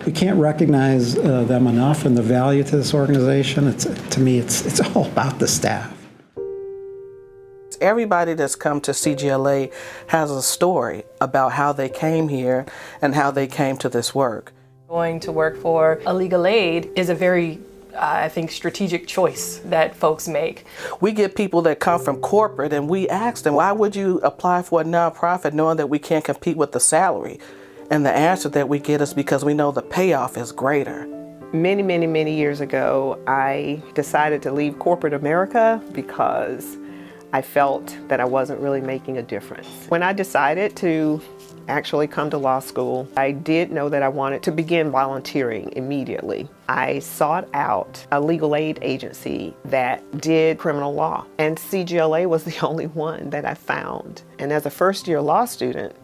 We can't recognize them enough and the value to this organization. To me, it's all about the staff. Everybody that's come to CGLA has a story about how they came here and how they came to this work. Going to work for a legal aid is a very, I think, strategic choice that folks make. We get people that come from corporate and we ask them, why would you apply for a nonprofit knowing that we can't compete with the salary? And the answer that we get is because we know the payoff is greater. Many, many, many years ago, I decided to leave corporate America because I felt that I wasn't really making a difference. When I decided to actually come to law school, I did know that I wanted to begin volunteering immediately. I sought out a legal aid agency that did criminal law, and CGLA was the only one that I found. And as a first-year law student,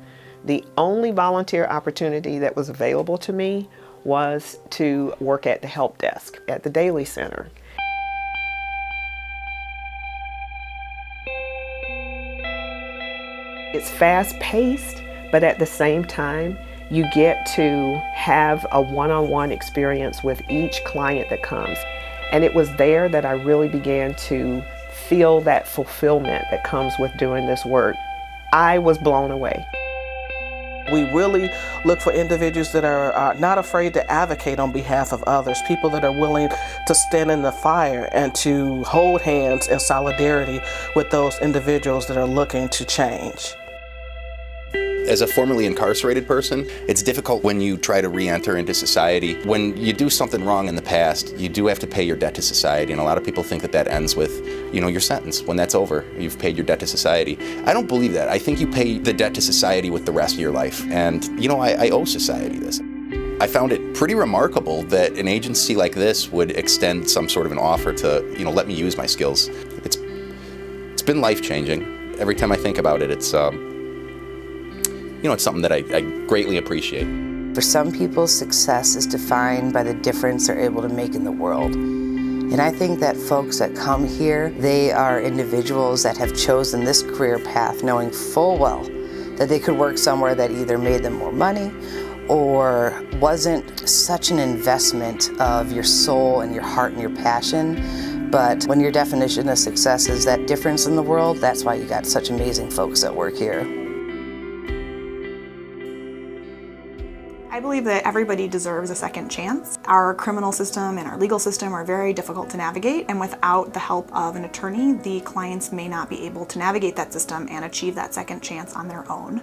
the only volunteer opportunity that was available to me was to work at the help desk at the Daily Center. It's fast-paced, but at the same time, you get to have a one-on-one experience with each client that comes. And it was there that I really began to feel that fulfillment that comes with doing this work. I was blown away. We really look for individuals that are not afraid to advocate on behalf of others, people that are willing to stand in the fire and to hold hands in solidarity with those individuals that are looking to change. As a formerly incarcerated person, it's difficult when you try to re-enter into society. When you do something wrong in the past, you do have to pay your debt to society, and a lot of people think that that ends with, your sentence. When that's over, you've paid your debt to society. I don't believe that. I think you pay the debt to society with the rest of your life, and I owe society this. I found it pretty remarkable that an agency like this would extend some sort of an offer to, let me use my skills. It's been life-changing. Every time I think about it, it's something that I greatly appreciate. For some people, success is defined by the difference they're able to make in the world. And I think that folks that come here, they are individuals that have chosen this career path knowing full well that they could work somewhere that either made them more money or wasn't such an investment of your soul and your heart and your passion. But when your definition of success is that difference in the world, that's why you got such amazing folks that work here. I believe that everybody deserves a second chance. Our criminal system and our legal system are very difficult to navigate, and without the help of an attorney, the clients may not be able to navigate that system and achieve that second chance on their own.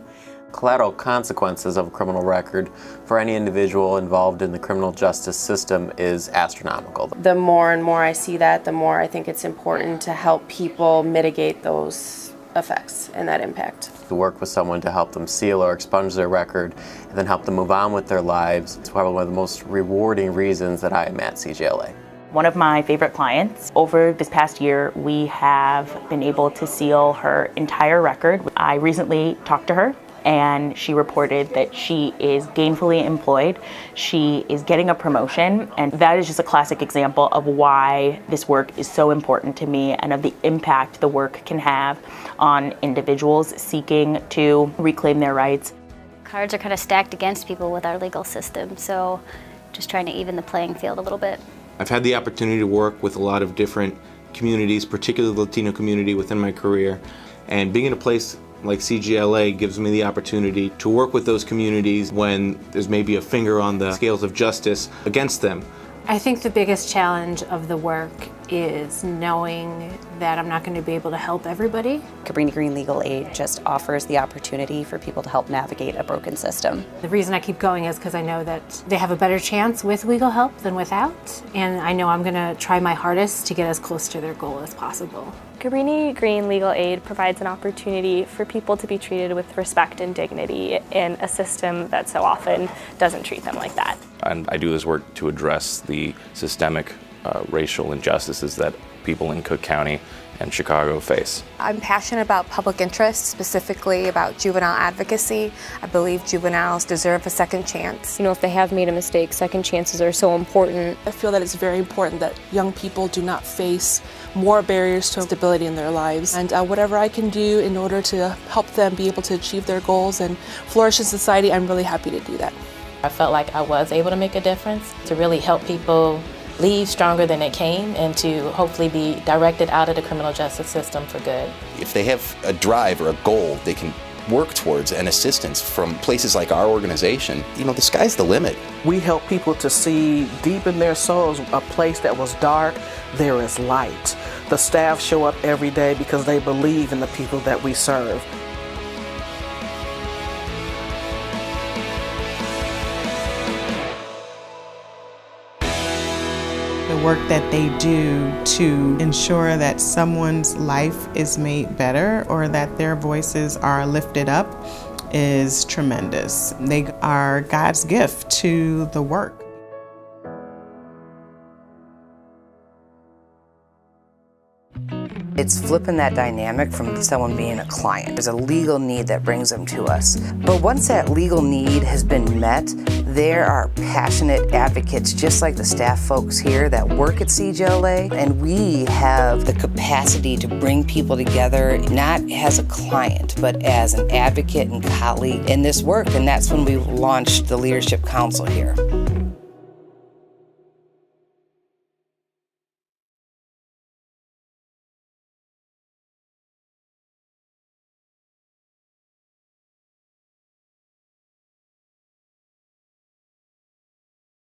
Collateral consequences of a criminal record for any individual involved in the criminal justice system is astronomical. The more and more I see that, the more I think it's important to help people mitigate those effects and that impact. To work with someone to help them seal or expunge their record and then help them move on with their lives, it's probably one of the most rewarding reasons that I am at CGLA. One of my favorite clients, over this past year, we have been able to seal her entire record. I recently talked to her and she reported that she is gainfully employed, she is getting a promotion, and that is just a classic example of why this work is so important to me and of the impact the work can have on individuals seeking to reclaim their rights. Cards are kind of stacked against people with our legal system, so just trying to even the playing field a little bit. I've had the opportunity to work with a lot of different communities, particularly the Latino community within my career, and being in a place like CGLA gives me the opportunity to work with those communities when there's maybe a finger on the scales of justice against them. I think the biggest challenge of the work is knowing that I'm not going to be able to help everybody. Cabrini-Green Legal Aid just offers the opportunity for people to help navigate a broken system. The reason I keep going is because I know that they have a better chance with legal help than without, and I know I'm going to try my hardest to get as close to their goal as possible. Cabrini-Green Legal Aid provides an opportunity for people to be treated with respect and dignity in a system that so often doesn't treat them like that. And I do this work to address the systemic racial injustices that people in Cook County and Chicago face. I'm passionate about public interest, specifically about juvenile advocacy. I believe juveniles deserve a second chance. If they have made a mistake, second chances are so important. I feel that it's very important that young people do not face more barriers to stability in their lives. And whatever I can do in order to help them be able to achieve their goals and flourish in society, I'm really happy to do that. I felt like I was able to make a difference, to really help people leave stronger than they came and to hopefully be directed out of the criminal justice system for good. If they have a drive or a goal they can work towards and assistance from places like our organization, the sky's the limit. We help people to see deep in their souls a place that was dark, there is light. The staff show up every day because they believe in the people that we serve. The work that they do to ensure that someone's life is made better or that their voices are lifted up is tremendous. They are God's gift to the work. It's flipping that dynamic from someone being a client. There's a legal need that brings them to us. But once that legal need has been met, there are passionate advocates just like the staff folks here that work at CGLA, and we have the capacity to bring people together not as a client, but as an advocate and colleague in this work, and that's when we launched the Leadership Council here.